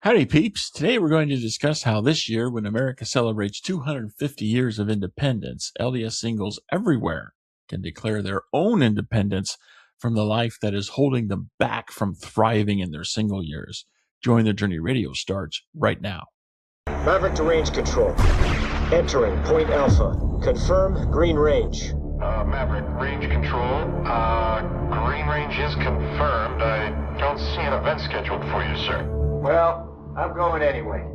Howdy, peeps. Today we're going to discuss how this year, when America celebrates 250 years of independence, LDS singles everywhere can declare their own independence from the life that is holding them back from thriving in their single years. Join the Journey Radio starts right now. Maverick to range control. Entering Point Alpha. Confirm green range. Maverick, range control. Green range is confirmed. I don't see an event scheduled for you, sir. Well, I'm going anyway.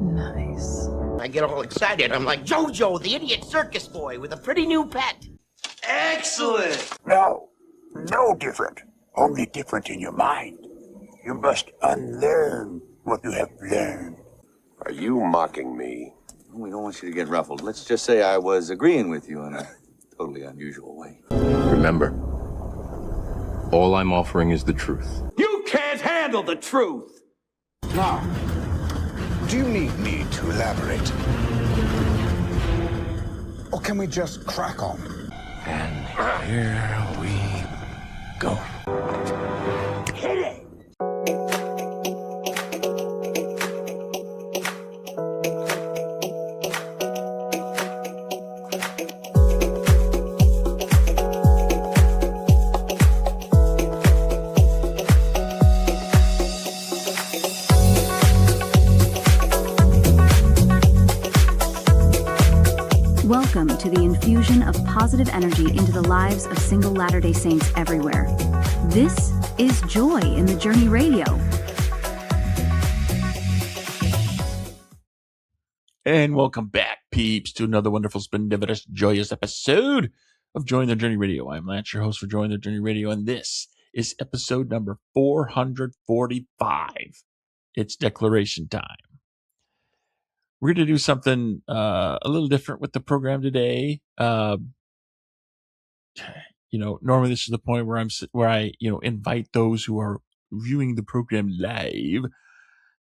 Nice. I get all excited. I'm like JoJo, the idiot circus boy with a pretty new pet. Excellent! No different. Only different in your mind. You must unlearn what you have learned. Are you mocking me? We don't want you to get ruffled. Let's just say I was agreeing with you in a totally unusual way. Remember, all I'm offering is the truth. You can't handle the truth! Now, do you need me to elaborate? Or can we just crack on? And here we go. Hit it! Welcome to the infusion of positive energy into the lives of single Latter-day Saints everywhere. This is Joy in the Journey Radio. And welcome back, peeps, to another wonderful, splendiferous, joyous episode of Join the Journey Radio. I'm Lance, your host for Join the Journey Radio, and this is episode number 445. It's declaration time. We're going to do something a little different with the program today. Normally this is the point where I invite those who are viewing the program live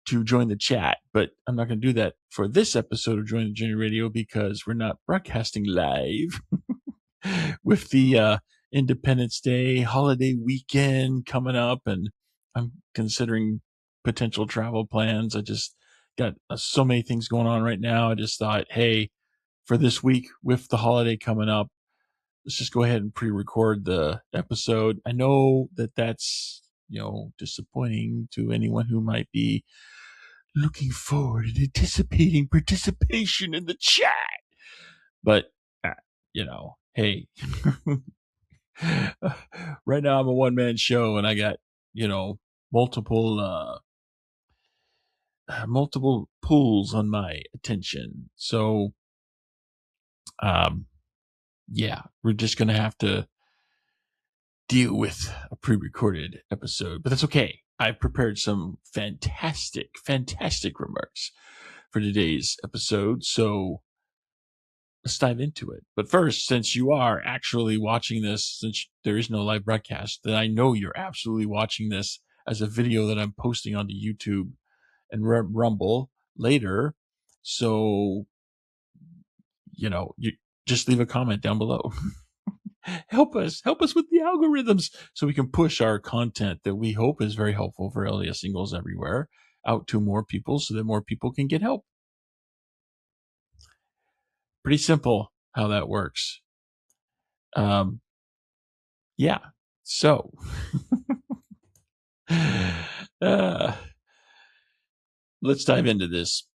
to join the chat, but I'm not going to do that for this episode of Join the Journey Radio because we're not broadcasting live with the Independence Day holiday weekend coming up, and I'm considering potential travel plans. I just got so many things going on right now. I just thought, hey, for this week with the holiday coming up, let's just go ahead and pre-record the episode. I know that that's, disappointing to anyone who might be looking forward and anticipating participation in the chat. But, hey, right now I'm a one-man show and I got, multiple pulls on my attention. So, we're just going to have to deal with a pre-recorded episode, but that's okay. I've prepared some fantastic remarks for today's episode. So let's dive into it. But first, since you are actually watching this, since there is no live broadcast, then I know you're absolutely watching this as a video that I'm posting onto YouTube and Rumble later. So, you just leave a comment down below. help us with the algorithms so we can push our content that we hope is very helpful for LDS singles everywhere out to more people so that more people can get help. Pretty simple how that works. So let's dive into this.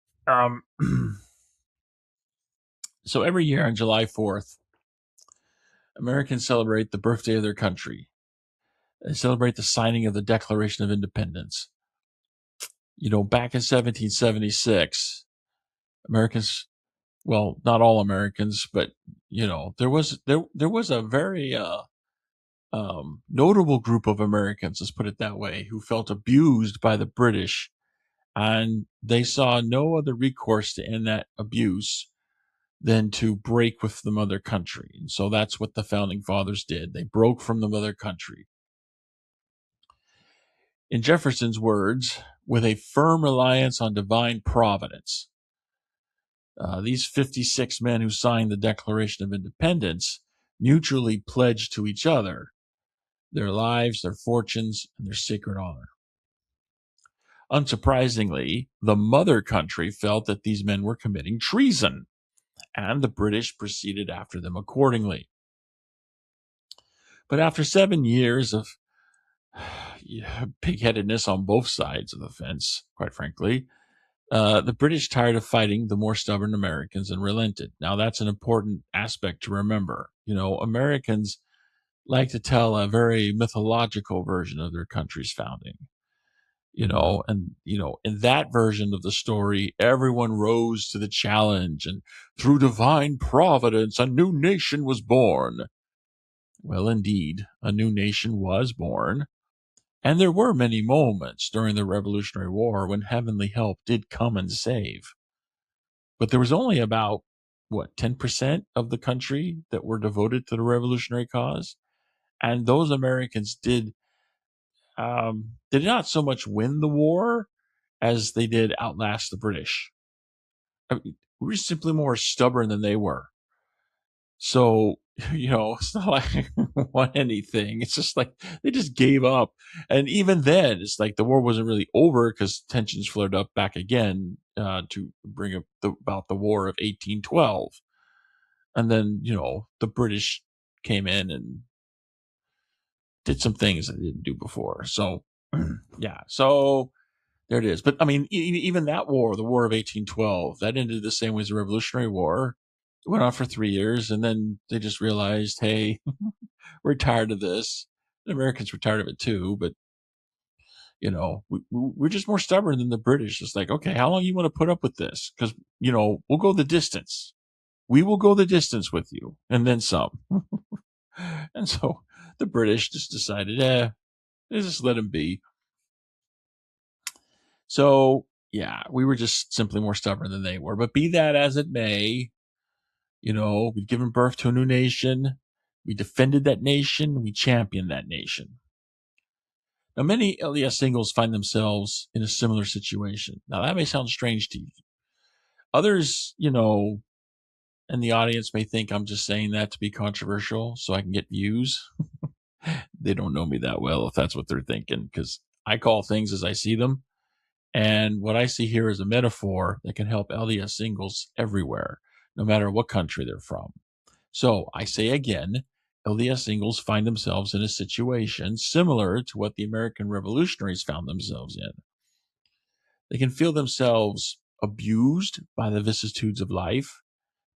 So every year on July 4th, Americans celebrate the birthday of their country. They celebrate the signing of the Declaration of Independence. Back in 1776, Americans, well, not all Americans, but there was a very notable group of Americans, let's put it that way, who felt abused by the British, and they saw no other recourse to end that abuse than to break with the mother country. And so that's what the founding fathers did. They broke from the mother country. In Jefferson's words, with a firm reliance on divine providence, these 56 men who signed the Declaration of Independence mutually pledged to each other their lives, their fortunes, and their sacred honor. Unsurprisingly, the mother country felt that these men were committing treason, and the British proceeded after them accordingly. But after 7 years of pig-headedness on both sides of the fence, quite frankly, the British tired of fighting the more stubborn Americans and relented. Now, that's an important aspect to remember. Americans like to tell a very mythological version of their country's founding. In that version of the story, everyone rose to the challenge, and through divine providence, a new nation was born. Well, indeed, a new nation was born. And there were many moments during the Revolutionary War when heavenly help did come and save. But there was only about, 10% of the country that were devoted to the revolutionary cause. And those Americans did not so much win the war as they did outlast the British. I mean, we were simply more stubborn than they were. So, it's not like we won anything. It's just like they just gave up. And even then, it's like the war wasn't really over because tensions flared up back again to bring up about the War of 1812. And then, the British came in and did some things they didn't do before. So, yeah. So there it is. But I mean, even that war, the War of 1812, that ended the same way as the Revolutionary War. It went on for 3 years, and then they just realized, hey, we're tired of this. The Americans were tired of it too, but we're just more stubborn than the British. It's like, okay, how long you want to put up with this? Because we'll go the distance. We will go the distance with you, and then some. And so the British just decided, just let them be. So, yeah, we were just simply more stubborn than they were. But be that as it may, we'd given birth to a new nation. We defended that nation. We championed that nation. Now, many LDS singles find themselves in a similar situation. Now, that may sound strange to you. Others, in the audience may think I'm just saying that to be controversial so I can get views. They don't know me that well if that's what they're thinking, because I call things as I see them. And what I see here is a metaphor that can help LDS singles everywhere, no matter what country they're from. So I say again, LDS singles find themselves in a situation similar to what the American revolutionaries found themselves in. They can feel themselves abused by the vicissitudes of life,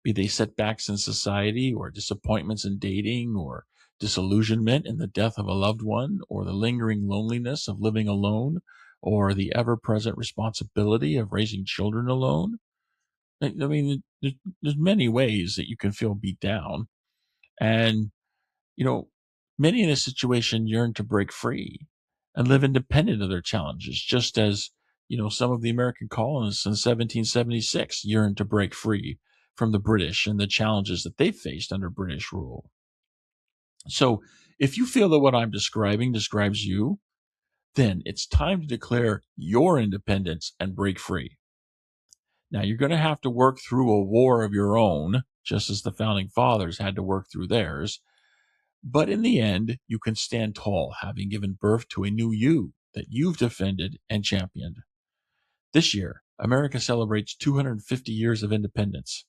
be they setbacks in society or disappointments in dating or disillusionment in the death of a loved one or the lingering loneliness of living alone or the ever-present responsibility of raising children alone. I mean, there's many ways that you can feel beat down. And, many in this situation yearn to break free and live independent of their challenges, just as, some of the American colonists in 1776 yearned to break free from the British and the challenges that they faced under British rule. So if you feel that what I'm describing describes you, then it's time to declare your independence and break free. Now, you're going to have to work through a war of your own, just as the founding fathers had to work through theirs. But in the end, you can stand tall, having given birth to a new you that you've defended and championed. This year, America celebrates 250 years of independence.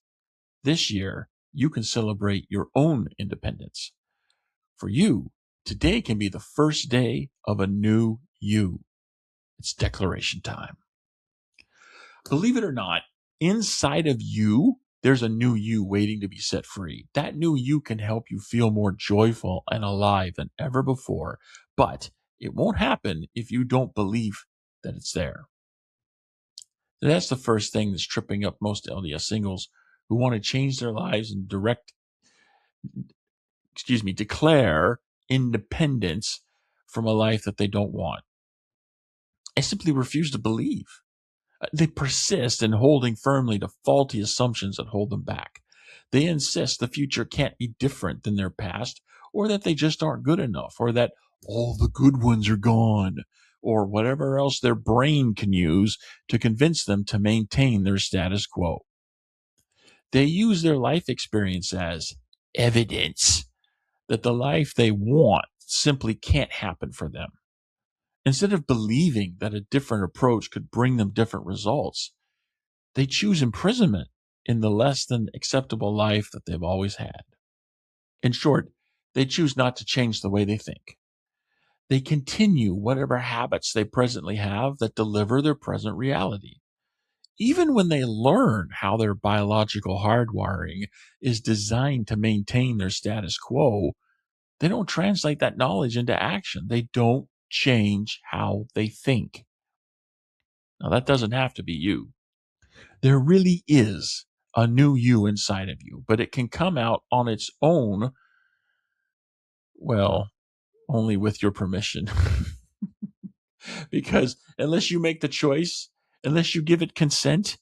This year, you can celebrate your own independence. For you, today can be the first day of a new you. It's declaration time. Believe it or not, inside of you, there's a new you waiting to be set free. That new you can help you feel more joyful and alive than ever before, but it won't happen if you don't believe that it's there. So that's the first thing that's tripping up most LDS singles who want to change their lives and declare independence from a life that they don't want. I simply refuse to believe. They persist in holding firmly to faulty assumptions that hold them back. They insist the future can't be different than their past, or that they just aren't good enough, or that all the good ones are gone, or whatever else their brain can use to convince them to maintain their status quo. They use their life experience as evidence that the life they want simply can't happen for them. Instead of believing that a different approach could bring them different results, they choose imprisonment in the less than acceptable life that they've always had. In short, they choose not to change the way they think. They continue whatever habits they presently have that deliver their present reality. Even when they learn how their biological hardwiring is designed to maintain their status quo, they don't translate that knowledge into action. They don't change how they think. Now, that doesn't have to be you. There really is a new you inside of you, but it can come out on its own, well, only with your permission. Because unless you make the choice, unless you give it consent,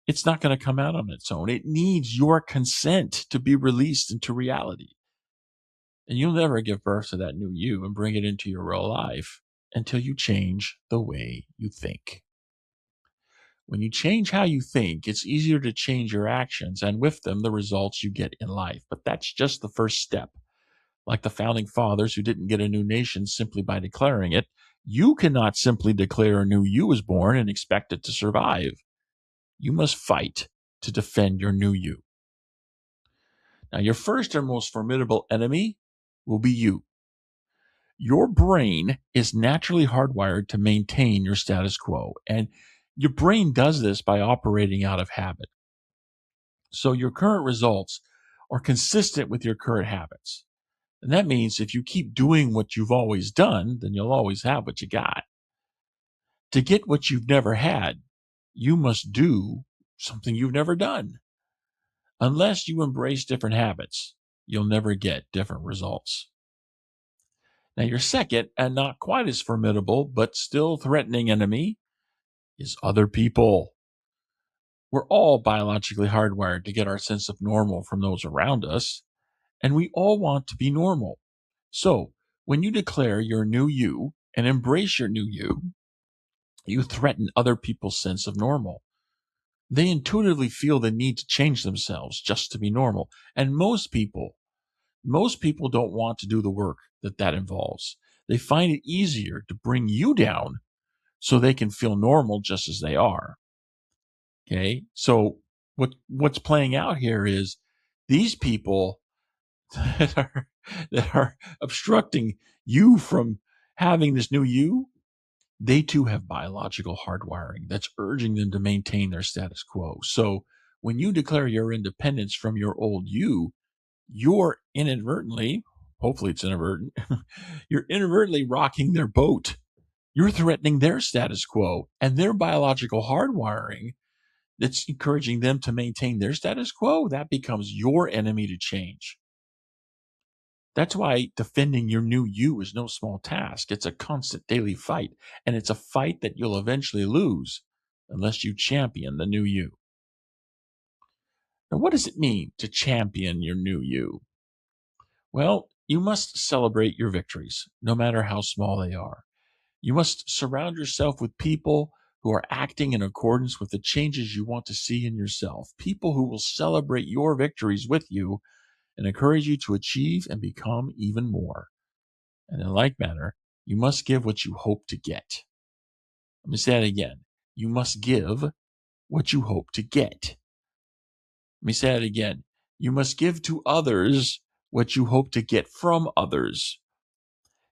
it's not going to come out on its own. It needs your consent to be released into reality. And you'll never give birth to that new you and bring it into your real life until you change the way you think. When you change how you think, it's easier to change your actions and with them the results you get in life. But that's just the first step. Like the founding fathers who didn't get a new nation simply by declaring it, you cannot simply declare a new you is born and expect it to survive. You must fight to defend your new you. Now, your first and most formidable enemy will be you. Your brain is naturally hardwired to maintain your status quo, and your brain does this by operating out of habit. So your current results are consistent with your current habits. And that means if you keep doing what you've always done, then you'll always have what you got. To get what you've never had, you must do something you've never done. Unless you embrace different habits, you'll never get different results. Now, your second and not quite as formidable, but still threatening enemy is other people. We're all biologically hardwired to get our sense of normal from those around us, and we all want to be normal. So, when you declare your new you and embrace your new you, you threaten other people's sense of normal. They intuitively feel the need to change themselves just to be normal. And most people don't want to do the work that involves. They find it easier to bring you down so they can feel normal just as they are. Okay? So what's playing out here is these people that are obstructing you from having this new you, they too have biological hardwiring that's urging them to maintain their status quo. So when you declare your independence from your old you, you're inadvertently, hopefully it's inadvertent, you're inadvertently rocking their boat. You're threatening their status quo and their biological hardwiring that's encouraging them to maintain their status quo. That becomes your enemy to change. That's why defending your new you is no small task. It's a constant daily fight, and it's a fight that you'll eventually lose unless you champion the new you. Now, what does it mean to champion your new you? Well, you must celebrate your victories, no matter how small they are. You must surround yourself with people who are acting in accordance with the changes you want to see in yourself, people who will celebrate your victories with you and encourage you to achieve and become even more. And in like manner, you must give what you hope to get. Let me say that again. You must give what you hope to get. Let me say that again. You must give to others what you hope to get from others.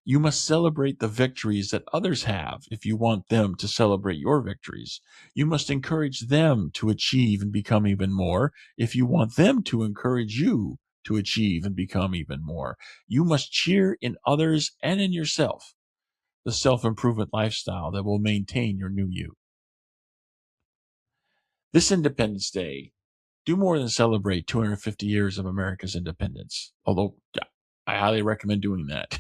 You must celebrate the victories that others have if you want them to celebrate your victories. You must encourage them to achieve and become even more if you want them to encourage you to achieve and become even more. You must cheer in others and in yourself the self-improvement lifestyle that will maintain your new you. This Independence Day, do more than celebrate 250 years of America's independence, although I highly recommend doing that.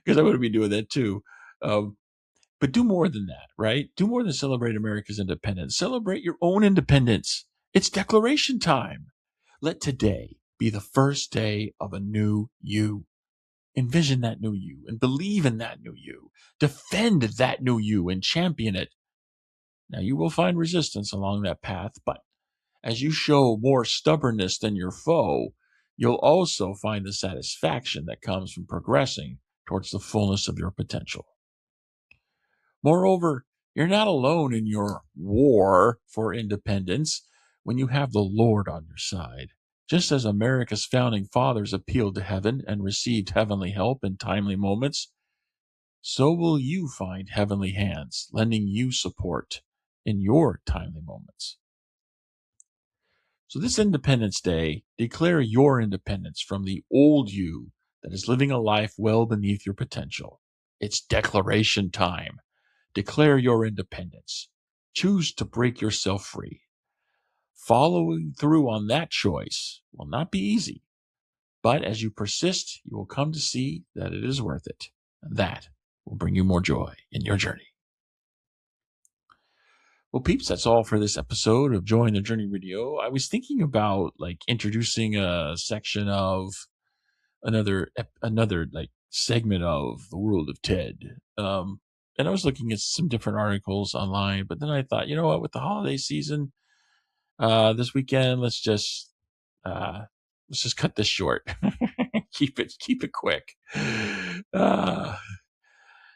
Because I would be doing that too. But do more than that, right? Do more than celebrate America's independence. Celebrate your own independence. It's declaration time. Let today be the first day of a new you. Envision that new you and believe in that new you. Defend that new you and champion it. Now, you will find resistance along that path, but as you show more stubbornness than your foe, you'll also find the satisfaction that comes from progressing towards the fullness of your potential. Moreover, you're not alone in your war for independence when you have the Lord on your side. Just as America's founding fathers appealed to heaven and received heavenly help in timely moments, so will you find heavenly hands lending you support in your timely moments. So this Independence Day, declare your independence from the old you that is living a life well beneath your potential. It's declaration time. Declare your independence. Choose to break yourself free. Following through on that choice will not be easy, but as you persist, you will come to see that it is worth it. And that will bring you more joy in your journey. Well, peeps, that's all for this episode of Join the Journey Radio. I was thinking about introducing a section of another segment of the world of Ted. And I was looking at some different articles online, but then I thought, you know what, with the holiday season this weekend, let's just cut this short. keep it quick.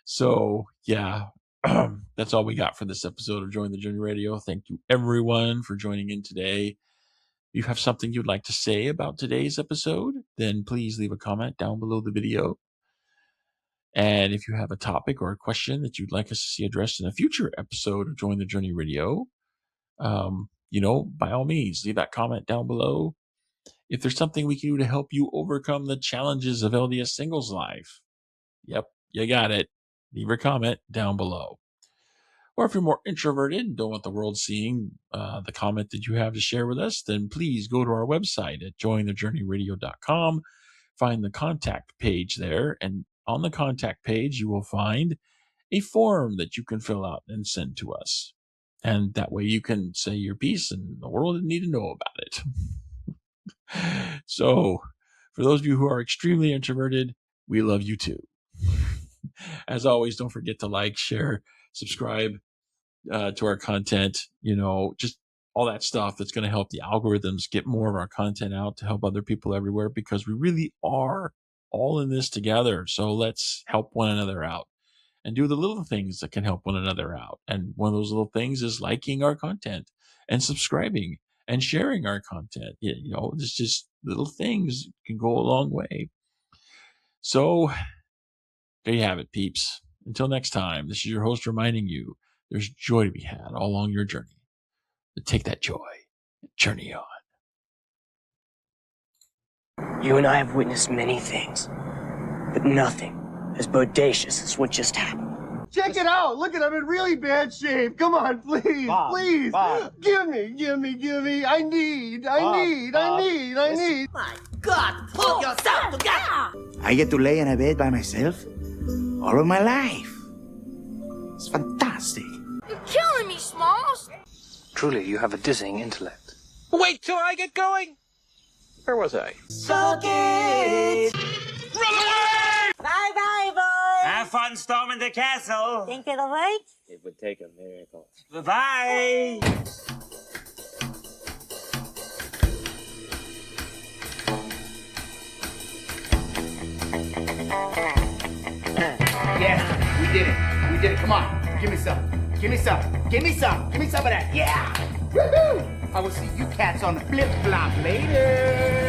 So yeah, that's all we got for this episode of Join the Journey Radio. Thank you everyone for joining in today. If you have something you'd like to say about today's episode, then please leave a comment down below the video. And if you have a topic or a question that you'd like us to see addressed in a future episode of Join the Journey Radio, by all means, leave that comment down below. If there's something we can do to help you overcome the challenges of LDS singles life, yep, you got it. Leave your comment down below. Or if you're more introverted and don't want the world seeing the comment that you have to share with us, then please go to our website at jointhejourneyradio.com. Find the contact page there, and on the contact page, you will find a form that you can fill out and send to us. And that way you can say your piece and the world didn't need to know about it. So, for those of you who are extremely introverted, we love you too. As always, don't forget to like, share, subscribe to our content, just all that stuff that's going to help the algorithms get more of our content out to help other people everywhere, because we really are all in this together. So let's help one another out and do the little things that can help one another out. And one of those little things is liking our content and subscribing and sharing our content. It's just little things can go a long way. So there you have it, peeps. Until next time, this is your host reminding you there's joy to be had all along your journey. But take that joy and journey on. You and I have witnessed many things, but nothing as bodacious as what just happened. Check it out! Look at I'm in really bad shape. Come on, please, Bob, please. Bob. Give me. I need. My God, pull yourself together! I get to lay in a bed by myself all of my life. It's fantastic. You're killing me, Smalls! Truly, you have a dizzying intellect. Wait till I get going! Where was I? Suck it! Run away! Bye-bye, boys! Have fun storming the castle! Think it'll work? It would take a miracle. Bye-bye! Yeah, we did it. We did it. Come on. Give me some. Give me some. Give me some. Give me some of that. Yeah. Woohoo! I will see you cats on the flip-flop later.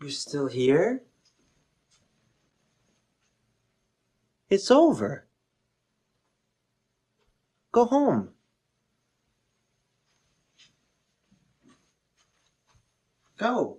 You're still here? It's over. Go home. Go.